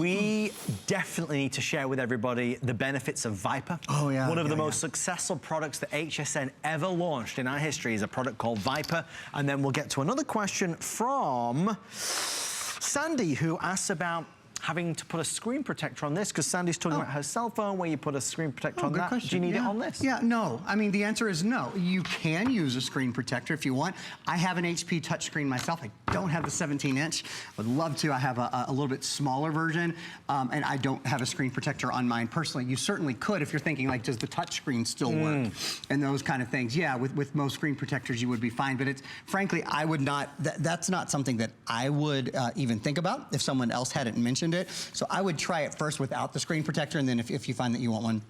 We definitely need to share with everybody the benefits of Viper. Oh, yeah. One of the most successful products that HSN ever launched in our history is a product called Viper. And then we'll get to another question from Sandy, who asks about having to put a screen protector on this, because Sandy's talking about her cell phone where you put a screen protector on that. Question. Do you need it on this? Yeah, no. I mean, the answer is no. You can use a screen protector if you want. I have an HP touchscreen myself. I don't have the 17-inch. Would love to. I have a little bit smaller version, and I don't have a screen protector on mine personally. You certainly could if you're thinking, like, does the touchscreen still work? And those kind of things. Yeah, with most screen protectors, you would be fine. But it's, frankly, I would not, that's not something that I would even think about if someone else hadn't mentioned it. So I would try it first without the screen protector, and then if you find that you want one,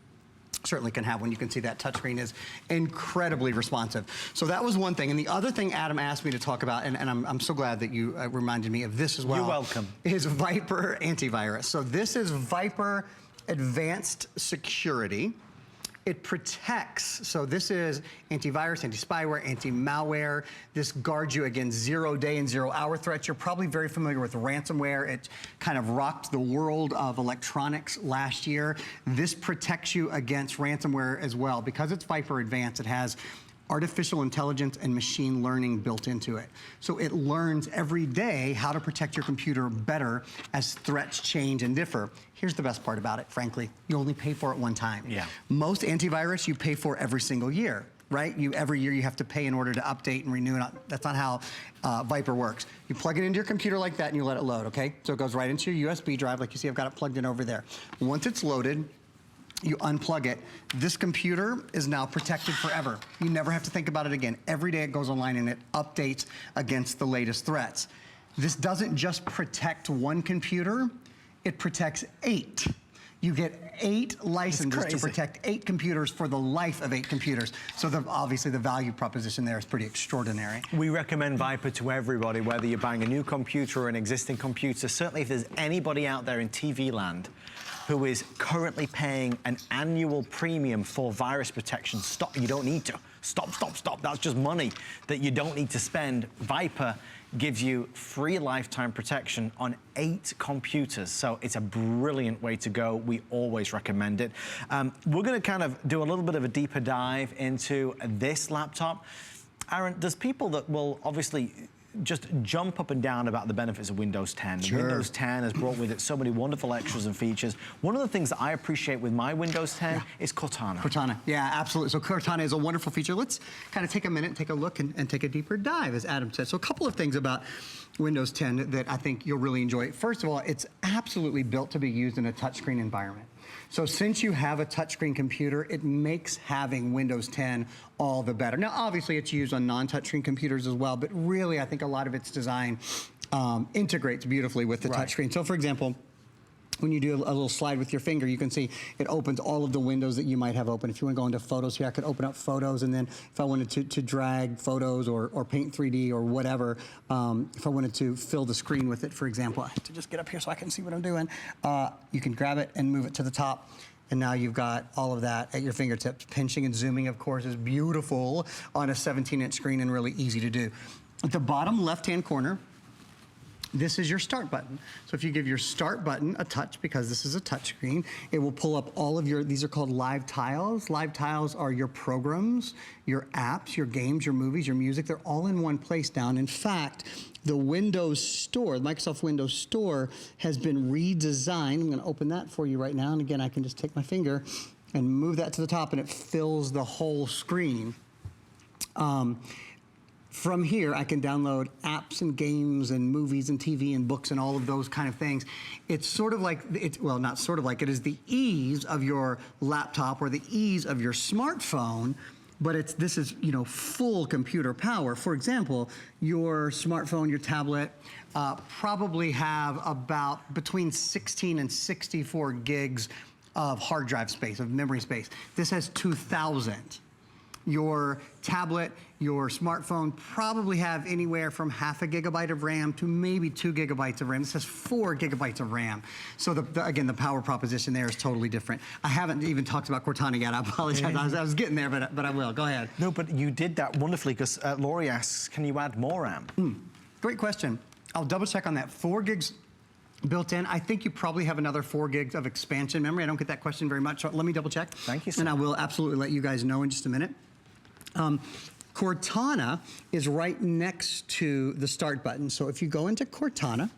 certainly can have one. You can see that touchscreen is incredibly responsive. So that was one thing. And the other thing Adam asked me to talk about, and I'm so glad that you reminded me of this as well. You're welcome. Is Viper antivirus. So this is Viper Advanced Security. It protects, so this is antivirus, anti-spyware, anti-malware. This guards you against 0-day and 0-hour threats. You're probably very familiar with ransomware. It kind of rocked the world of electronics last year. This protects you against ransomware as well. Because it's Viper Advanced, it has artificial intelligence and machine learning built into it. So it learns every day how to protect your computer better as threats change and differ. Here's the best part about it, frankly. You only pay for it one time. Yeah. Most antivirus you pay for every single year, right? Every year you have to pay in order to update and renew. That's not how Viper works. You plug it into your computer like that and you let it load, okay? So it goes right into your USB drive, like you see I've got it plugged in over there. Once it's loaded, you unplug it. This computer is now protected forever. You never have to think about it again. Every day it goes online and it updates against the latest threats. This doesn't just protect one computer, it protects 8. You get 8 licenses to protect 8 computers for the life of 8 computers. So obviously the value proposition there is pretty extraordinary. We recommend Viper to everybody, whether you're buying a new computer or an existing computer. Certainly if there's anybody out there in TV land who is currently paying an annual premium for virus protection, stop, you don't need to. Stop, stop, stop. That's just money that you don't need to spend. Viper gives you free lifetime protection on 8 computers. So it's a brilliant way to go. We always recommend it. We're gonna kind of do a little bit of a deeper dive into this laptop. Aaron, there's people that will obviously just jump up and down about the benefits of Windows 10. Sure. Windows 10 has brought with it so many wonderful extras and features. One of the things that I appreciate with my Windows 10 is Cortana. Cortana, yeah, absolutely. So Cortana is a wonderful feature. Let's kind of take a minute, take a look, and take a deeper dive, as Adam said. So a couple of things about Windows 10 that I think you'll really enjoy. First of all, it's absolutely built to be used in a touchscreen environment. So since you have a touchscreen computer, it makes having Windows 10 all the better. Now, obviously, it's used on non-touchscreen computers as well, but really, I think a lot of its design integrates beautifully with the touchscreen. So, for example, when you do a little slide with your finger, you can see it opens all of the windows that you might have open. If you want to go into Photos here, I could open up Photos, and then if I wanted to drag Photos or Paint 3D or whatever, if I wanted to fill the screen with it, for example, I have to just get up here so I can see what I'm doing. You can grab it and move it to the top. And now you've got all of that at your fingertips. Pinching and zooming, of course, is beautiful on a 17-inch screen and really easy to do. At the bottom left-hand corner, this is your start button. So if you give your start button a touch, because this is a touch screen, it will pull up all of your, these are called live tiles. Live tiles are your programs, your apps, your games, your movies, your music. They're all in one place now. And in fact, the Windows Store, the Microsoft Windows Store has been redesigned. I'm gonna open that for you right now. And again, I can just take my finger and move that to the top and it fills the whole screen. From here, I can download apps and games and movies and TV and books and all of those kind of things. It's sort of like, well, not sort of like, it is the ease of your laptop or the ease of your smartphone, but this is, you know, full computer power. For example, your smartphone, your tablet, probably have about between 16 and 64 gigs of hard drive space, of memory space. This has 2,000. Your tablet, your smartphone probably have anywhere from ½ gigabyte of RAM to maybe 2 gigabytes of RAM. This has 4 gigabytes of RAM. So again, the power proposition there is totally different. I haven't even talked about Cortana yet. I apologize. I was getting there, but I will. Go ahead. No, but you did that wonderfully because Laurie asks, can you add more RAM? Great question. I'll double check on that. 4 gigs built in. I think you probably have another 4 gigs of expansion memory. I don't get that question very much, so let me double check. Thank you, sir. And I will absolutely let you guys know in just a minute. Cortana is right next to the start button. So if you go into Cortana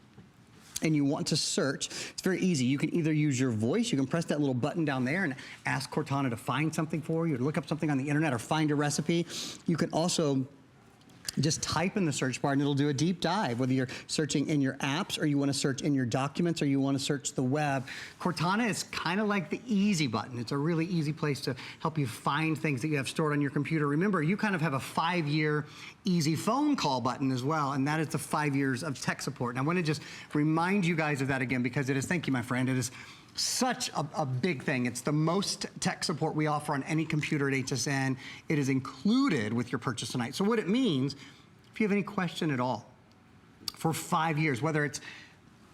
and you want to search, it's very easy. You can either use your voice, you can press that little button down there and ask Cortana to find something for you, or look up something on the internet or find a recipe. You can also just type in the search bar and it'll do a deep dive, whether you're searching in your apps or you want to search in your documents or you want to search the web. Cortana is kind of like the easy button. It's a really easy place to help you find things that you have stored on your computer. Remember, you kind of have a 5-year easy phone call button as well, and that is the 5 years of tech support. And I want to just remind you guys of that again, because it is, thank you, my friend, it is such a big thing. It's the most tech support we offer on any computer at HSN. It is included with your purchase tonight. So what it means, if you have any question at all, for 5 years, whether it's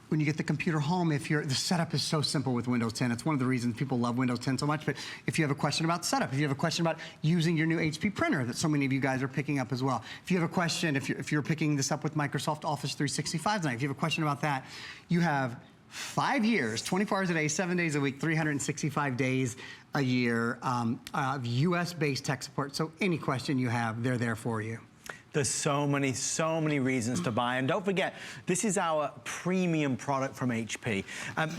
when you get the computer home, the setup is so simple with Windows 10. It's one of the reasons people love Windows 10 so much. But if you have a question about setup, if you have a question about using your new HP printer that so many of you guys are picking up as well, if you have a question, if you're picking this up with Microsoft Office 365 tonight, if you have a question about that, you have 5 years, 24 hours a day, 7 days a week, 365 days a year of US-based tech support. So any question you have, they're there for you. There's so many reasons to buy. And don't forget, this is our premium product from HP.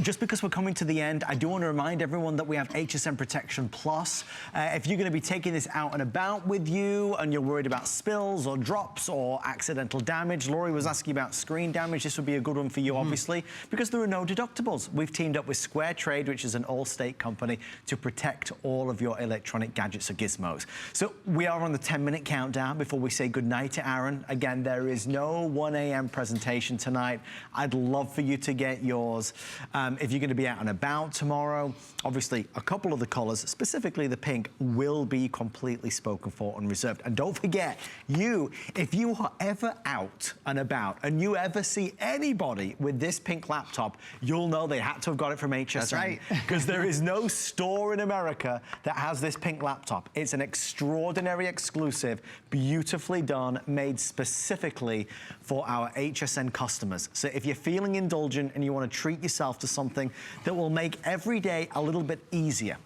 Just because we're coming to the end, I do want to remind everyone that we have HSN Protection Plus. If you're going to be taking this out and about with you and you're worried about spills or drops or accidental damage, Laurie was asking about screen damage. This would be a good one for you, obviously, because there are no deductibles. We've teamed up with Square Trade, which is an all-state company, to protect all of your electronic gadgets or gizmos. So we are on the 10-minute countdown before we say goodnight to Aaron. Again, there is no 1 a.m. presentation tonight. I'd love for you to get yours. If you're going to be out and about tomorrow, obviously a couple of the colors, specifically the pink, will be completely spoken for and reserved. And don't forget, if you are ever out and about and you ever see anybody with this pink laptop, you'll know they had to have got it from HSN. That's right. Because there is no store in America that has this pink laptop. It's an extraordinary exclusive, beautifully done, made specifically for our HSN customers. So if you're feeling indulgent and you want to treat yourself to something that will make every day a little bit easier,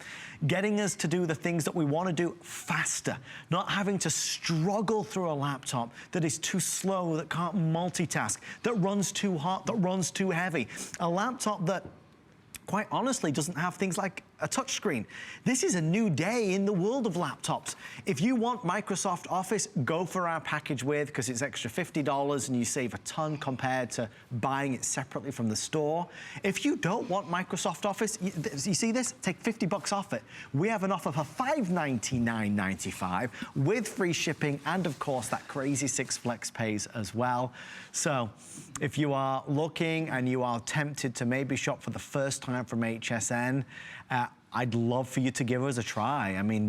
getting us to do the things that we want to do faster, not having to struggle through a laptop that is too slow, that can't multitask, that runs too hot, that runs too heavy, a laptop that quite honestly doesn't have things like a touchscreen. This is a new day in the world of laptops. If you want Microsoft Office, go for our package with, because it's extra $50 and you save a ton compared to buying it separately from the store. If you don't want Microsoft Office, you see this? Take 50 bucks off it. We have an offer for $599.95 with free shipping and of course that crazy 6 flex pays as well. So if you are looking and you are tempted to maybe shop for the first time from HSN, I'd love for you to give us a try. I mean,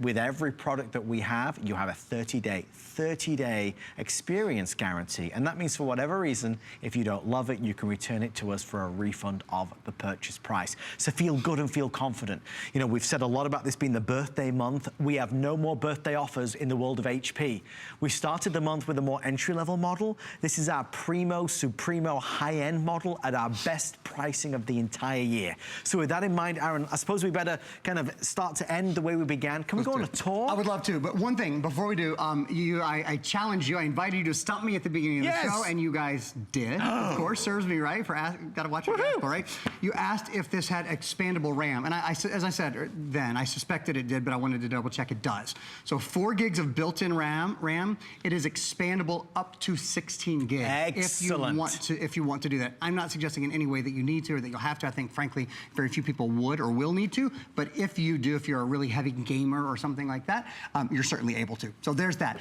with every product that we have, you have a 30-day experience guarantee. And that means for whatever reason, if you don't love it, you can return it to us for a refund of the purchase price. So feel good and feel confident. You know, we've said a lot about this being the birthday month. We have no more birthday offers in the world of HP. We started the month with a more entry-level model. This is our Primo Supremo high-end model at our best pricing of the entire year. So with that in mind, Aaron, I suppose we better kind of start to end the way we began. Can we go on a tour? I would love to, but one thing before we do, I challenged you, I invited you to stump me at the beginning of the show, and you guys did. Of course, serves me right for gotta watch what you asked for, right? You asked if this had expandable RAM, and as I said then, I suspected it did, but I wanted to double check it does. So 4 gigs of built-in RAM, it is expandable up to 16 gigs. Excellent. If you want to do that. I'm not suggesting in any way that you need to or that you'll have to. I think, frankly, very few people would or will need to, but if you do, if you're a really heavy gamer or something like that, you're certainly able to. So there's that.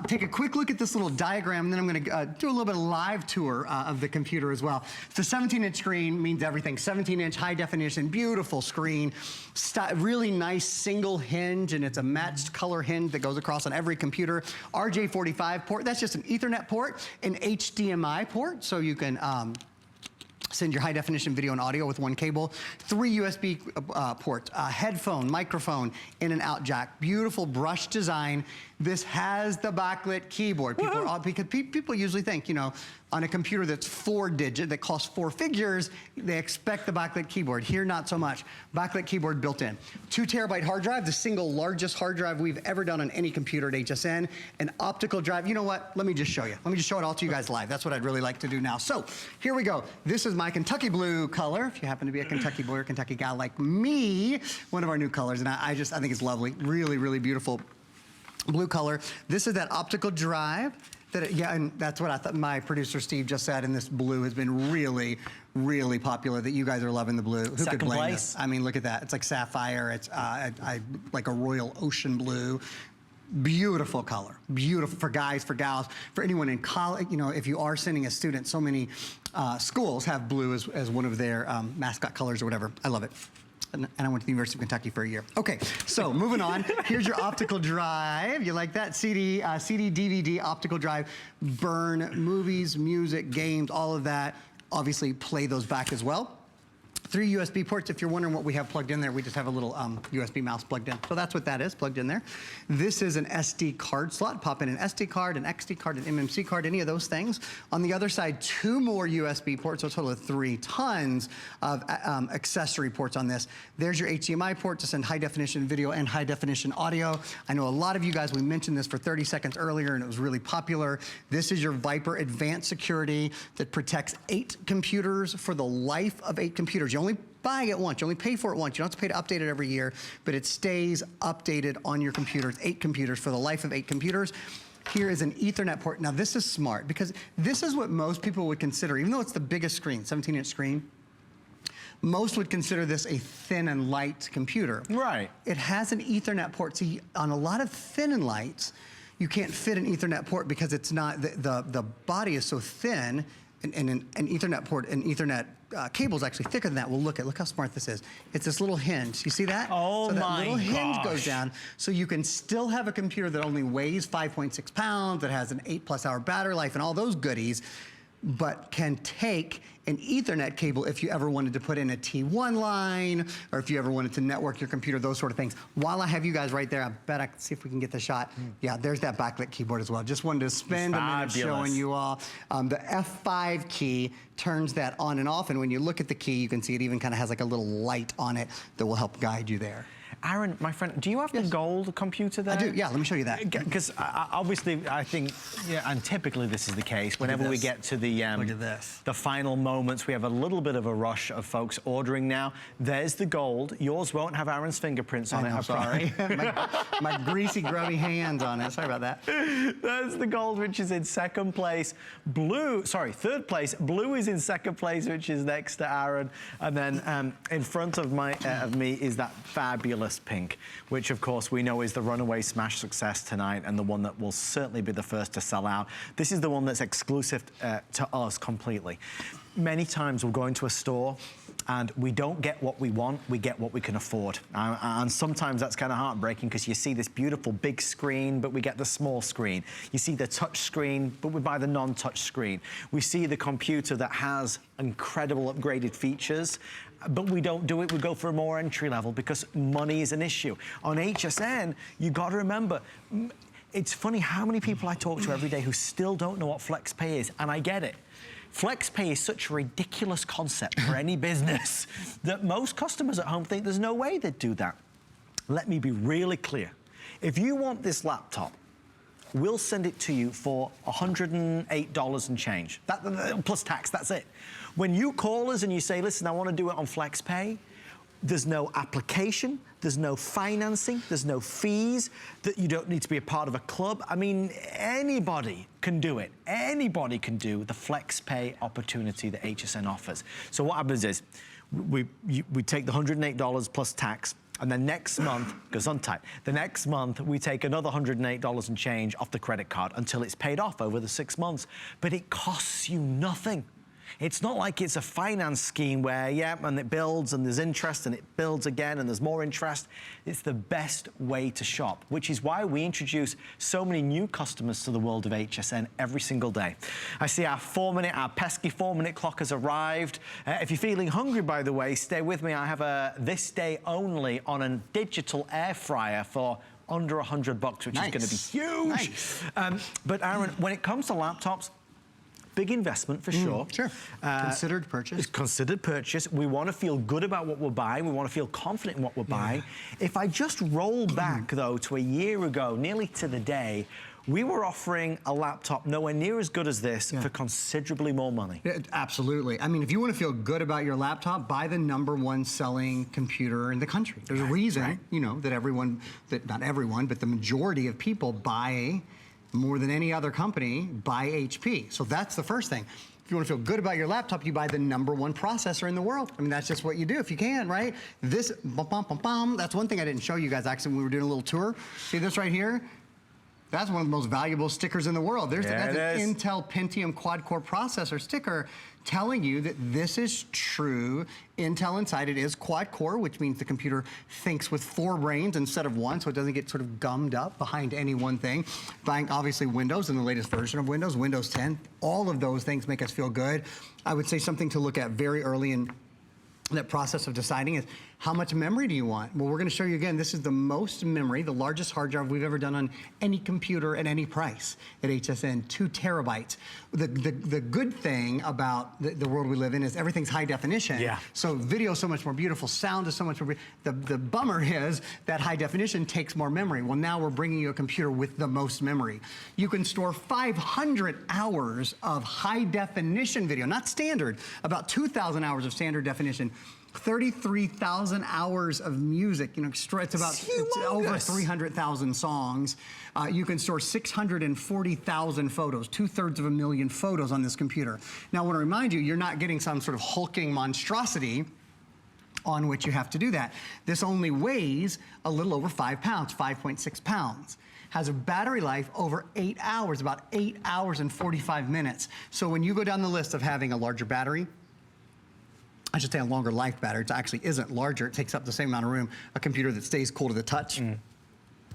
Take a quick look at this little diagram, and then I'm gonna do a little bit of live tour of the computer as well. The 17-inch screen means everything. 17-inch high definition, beautiful screen, really nice single hinge, and it's a matched color hinge that goes across on every computer. RJ45 port, that's just an Ethernet port, an HDMI port, so you can send your high definition video and audio with one cable, 3 USB ports, headphone, microphone, in and out jack. Beautiful brush design. This has the backlit keyboard. Because people usually think, you know, On a computer that's 4-digit, that costs 4 figures, they expect the backlit keyboard. Here, not so much. Backlit keyboard built in. 2 terabyte hard drive, the single largest hard drive we've ever done on any computer at HSN. An optical drive. You know what? Let me just show you. Let me just show it all to you guys live. That's what I'd really like to do now. So, here we go. This is my Kentucky blue color. If you happen to be a Kentucky boy or Kentucky gal like me, one of our new colors. And I think it's lovely. Really, really beautiful blue color. This is that optical drive. Yeah, and that's what I thought my producer Steve just said, and this blue has been really, really popular, that you guys are loving the blue. Who could blame us? I mean, look at that. It's like sapphire. It's like a royal ocean blue. Beautiful color. Beautiful for guys, for gals, for anyone in college. You know, if you are sending a student, so many schools have blue as one of their mascot colors or whatever. I love it. And I went to the University of Kentucky for a year. Okay, so moving on. Here's your optical drive. You like that? CD, DVD, optical drive. Burn movies, music, games, all of that. Obviously, play those back as well. 3 USB ports. If you're wondering what we have plugged in there, we just have a little USB mouse plugged in. So that's what that is, plugged in there. This is an SD card slot. Pop in an SD card, an XD card, an MMC card, any of those things. On the other side, 2 more USB ports, so a total of 3. Tons of accessory ports on this. There's your HDMI port to send high definition video and high definition audio. I know a lot of you guys, we mentioned this for 30 seconds earlier and it was really popular. This is your Viper Advanced Security that protects 8 computers for the life of 8 computers. You only buy it once, you only pay for it once. You don't have to pay to update it every year, but it stays updated on your computers, 8 computers for the life of 8 computers. Here is an Ethernet port. Now this is smart because this is what most people would consider, even though it's the biggest screen, 17-inch screen, most would consider this a thin and light computer. Right. It has an Ethernet port. See, on a lot of thin and lights, you can't fit an Ethernet port because it's not, the body is so thin, and an Ethernet port, an Ethernet cable is actually thicker than that. Well, look how smart this is. It's this little hinge. You see that? Oh, so that little hinge goes down, so you can still have a computer that only weighs 5.6 pounds, that has an 8+ hour battery life and all those goodies, but can take an Ethernet cable if you ever wanted to put in a T1 line, or if you ever wanted to network your computer, those sort of things. While I have you guys right there, I bet I can see if we can get the shot. Yeah, there's that backlit keyboard as well. Just wanted to spend a minute showing you all. The F5 key turns that on and off, and when you look at the key, you can see it even kind of has like a little light on it that will help guide you there. Aaron, my friend, do you have the gold computer there? I do, yeah, let me show you that. Because obviously, I think, yeah, and typically this is the case, whenever we get to the the final moments, we have a little bit of a rush of folks ordering now. There's the gold. Yours won't have Aaron's fingerprints on it, I'm sorry. my greasy, grubby hands on it. Sorry about that. There's the gold, which is in second place. Third place. Blue is in second place, which is next to Aaron. And then in front of me is that fabulous pink, which of course we know is the runaway smash success tonight and the one that will certainly be the first to sell out. This is the one that's exclusive to us completely. Many times we'll go into a store and we don't get what we want, we get what we can afford. And sometimes that's kind of heartbreaking because you see this beautiful big screen, but we get the small screen. You see the touch screen, but we buy the non-touch screen. We see the computer that has incredible upgraded features, but we don't do it, we go for a more entry level because money is an issue. On HSN, you got to remember, it's funny how many people I talk to every day who still don't know what FlexPay is, and I get it. FlexPay is such a ridiculous concept for any business that most customers at home think there's no way they'd do that. Let me be really clear. If you want this laptop, we'll send it to you for $108 and change. Plus tax, that's it. When you call us and you say, listen, I want to do it on FlexPay, there's no application, there's no financing, there's no fees, that you don't need to be a part of a club. I mean, anybody can do it. Anybody can do the FlexPay opportunity that HSN offers. So what happens is, we take the $108 plus tax, and then next month, goes on tight, the next month we take another $108 and change off the credit card until it's paid off over the 6 months. But it costs you nothing. It's not like it's a finance scheme where, yeah, and it builds and there's interest and it builds again and there's more interest. It's the best way to shop, which is why we introduce so many new customers to the world of HSN every single day. I see our pesky 4-minute clock has arrived. If you're feeling hungry, by the way, stay with me. I have a this day only on a digital air fryer for under $100, which is going to be huge. Nice. But Aaron, when it comes to laptops, big investment for sure. Sure. Considered purchase. It's considered purchase. We want to feel good about what we're buying. We want to feel confident in what we're buying. If I just roll back, though, to a year ago, nearly to the day, we were offering a laptop nowhere near as good as this for considerably more money. Absolutely. I mean, if you want to feel good about your laptop, buy the #1 selling computer in the country. There's a reason, you know, that everyone, that not everyone, but the majority of people buy more than any other company, buy HP. So that's the first thing. If you want to feel good about your laptop, you buy the #1 processor in the world. I mean, that's just what you do if you can, right? This, that's one thing I didn't show you guys actually when we were doing a little tour. See this right here? That's one of the most valuable stickers in the world. That's an Intel Pentium quad-core processor sticker telling you that this is true. Intel inside it is quad-core, which means the computer thinks with 4 brains instead of 1, so it doesn't get sort of gummed up behind any one thing. Buying, obviously, Windows and the latest version of Windows, Windows 10, all of those things make us feel good. I would say something to look at very early in that process of deciding is how much memory do you want? Well, we're going to show you again, this is the most memory, the largest hard drive we've ever done on any computer at any price at HSN, 2 terabytes. The good thing about the world we live in is everything's high definition. Yeah. So video is so much more beautiful, sound is so much more the bummer is that high definition takes more memory. Well, now we're bringing you a computer with the most memory. You can store 500 hours of high definition video, not standard, about 2,000 hours of standard definition. 33,000 hours of music, you know, it's over 300,000 songs. You can store 640,000 photos, 2/3 of a million photos on this computer. Now, I want to remind you, you're not getting some sort of hulking monstrosity on which you have to do that. This only weighs a little over 5 pounds, 5.6 pounds. Has a battery life over 8 hours, about 8 hours and 45 minutes. So when you go down the list of having a larger battery, I should say a longer life battery. It actually isn't larger. It takes up the same amount of room. A computer that stays cool to the touch. You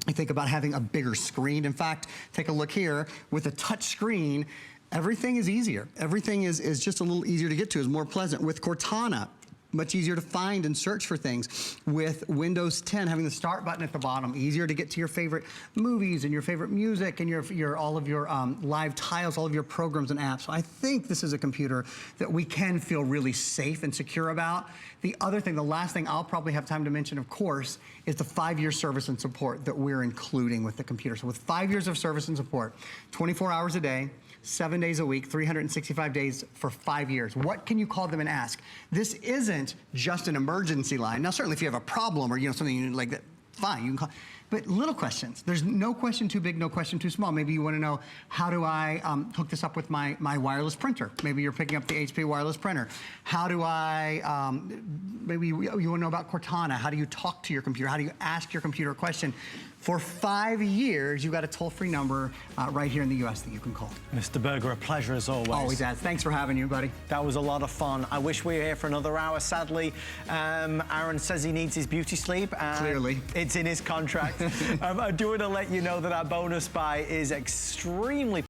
think about having a bigger screen. In fact, take a look here. With a touch screen, everything is easier. Everything is just a little easier to get to, is more pleasant. With Cortana, much easier to find and search for things. With Windows 10, having the start button at the bottom, easier to get to your favorite movies and your favorite music and all of your live tiles, all of your programs and apps. So I think this is a computer that we can feel really safe and secure about. The other thing, the last thing I'll probably have time to mention, of course, is the 5-year service and support that we're including with the computer. So with 5 years of service and support, 24 hours a day, 7 days a week, 365 days for 5 years. What can you call them and ask? This isn't just an emergency line. Now, certainly if you have a problem or something like that, fine, you can call. But little questions. There's no question too big, no question too small. Maybe you want to know, how do I hook this up with my wireless printer? Maybe you're picking up the HP wireless printer. How do I, maybe you want to know about Cortana. How do you talk to your computer? How do you ask your computer a question? For 5 years, you've got a toll-free number right here in the U.S. that you can call. Mr. Berger, a pleasure as always. Always, Dad. Thanks for having you, buddy. That was a lot of fun. I wish we were here for another hour. Sadly, Aaron says he needs his beauty sleep. Clearly. It's in his contract. I do want to let you know that our bonus buy is extremely